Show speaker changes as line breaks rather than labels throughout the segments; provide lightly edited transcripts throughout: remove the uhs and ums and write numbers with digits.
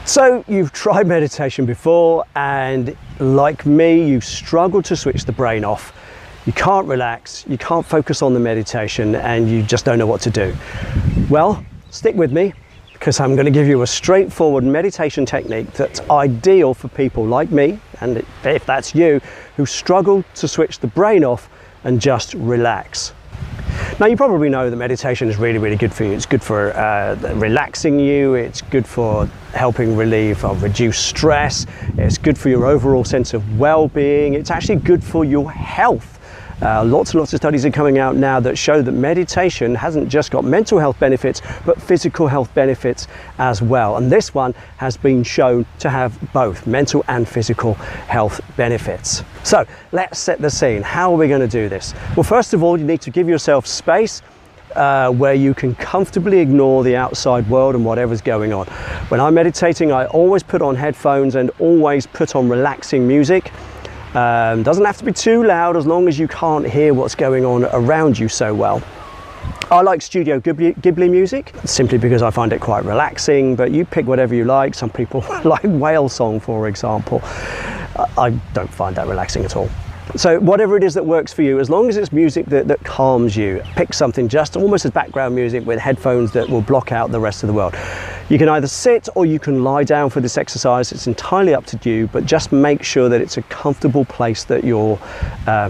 So you've tried meditation before, and like me, you struggle to switch the brain off. You can't relax, you can't focus on the meditation, and you just don't know what to do. Well, stick with me, because I'm going to give you a straightforward meditation technique that's ideal for people like me, and if that's you, who struggle to switch the brain off and just relax. Now, you probably know that meditation is really, really good for you. It's good for relaxing you. It's good for helping relieve or reduce stress. It's good for your overall sense of well-being. It's actually good for your health. Lots and lots of studies are coming out now that show that meditation hasn't just got mental health benefits, but physical health benefits as well. And this one has been shown to have both mental and physical health benefits. So let's set the scene. How are we going to do this? Well, first of all, you need to give yourself space where you can comfortably ignore the outside world and whatever's going on. When I'm meditating, I always put on headphones and always put on relaxing music. Doesn't have to be too loud, as long as you can't hear what's going on around you so well. I like Studio Ghibli music, simply because I find it quite relaxing, but you pick whatever you like. Some people like whale song, for example. I don't find that relaxing at all. So whatever it is that works for you, as long as it's music that calms you, pick something just almost as background music with headphones that will block out the rest of the world. You can either sit or you can lie down for this exercise. It's entirely up to you, but just make sure that it's a comfortable place that you're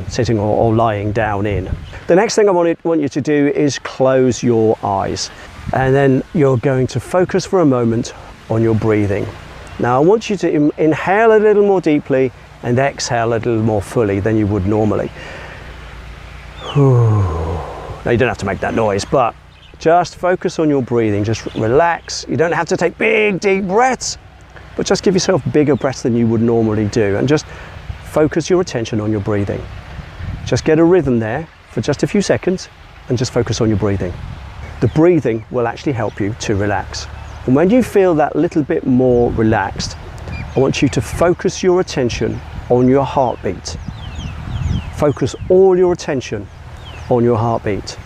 sitting or lying down in. The next thing I want you to do is close your eyes, and then you're going to focus for a moment on your breathing. Now, I want you to inhale a little more deeply and exhale a little more fully than you would normally. Now, you don't have to make that noise, but just focus on your breathing. Just relax. You don't have to take big, deep breaths, but just give yourself bigger breaths than you would normally do, and just focus your attention on your breathing. Just get a rhythm there for just a few seconds and just focus on your breathing. The breathing will actually help you to relax. And when you feel that little bit more relaxed, I want you to focus your attention on your heartbeat. Focus all your attention on your heartbeat.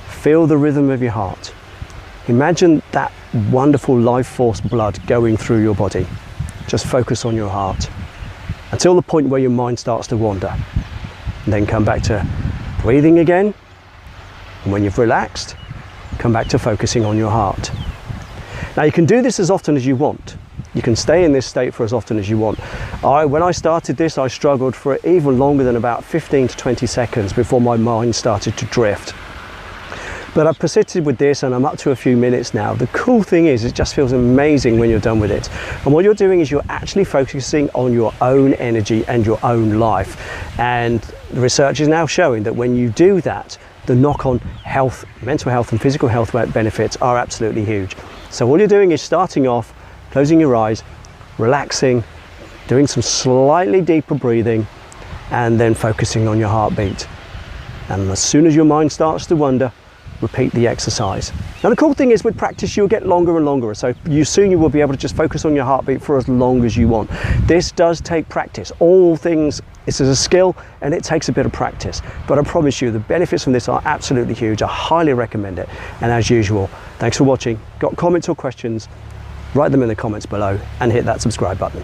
Feel the rhythm of your heart. Imagine that wonderful life force blood going through your body. Just focus on your heart until the point where your mind starts to wander. And then come back to breathing again. And when you've relaxed, come back to focusing on your heart. Now, you can do this as often as you want. You can stay in this state for as often as you want. When I started this, I struggled for even longer than about 15 to 20 seconds before my mind started to drift. But I've persisted with this, and I'm up to a few minutes now. The cool thing is, it just feels amazing when you're done with it. And what you're doing is you're actually focusing on your own energy and your own life. And the research is now showing that when you do that, the knock-on health, mental health and physical health benefits are absolutely huge. So all you're doing is starting off, closing your eyes, relaxing, doing some slightly deeper breathing, and then focusing on your heartbeat. And as soon as your mind starts to wander, repeat the exercise. Now, the cool thing is, with practice, you'll get longer and longer. So soon you will be able to just focus on your heartbeat for as long as you want. This does take practice. All things, this is a skill, and it takes a bit of practice. But I promise you, the benefits from this are absolutely huge. I highly recommend it. And as usual, thanks for watching. Got comments or questions? Write them in the comments below and hit that subscribe button.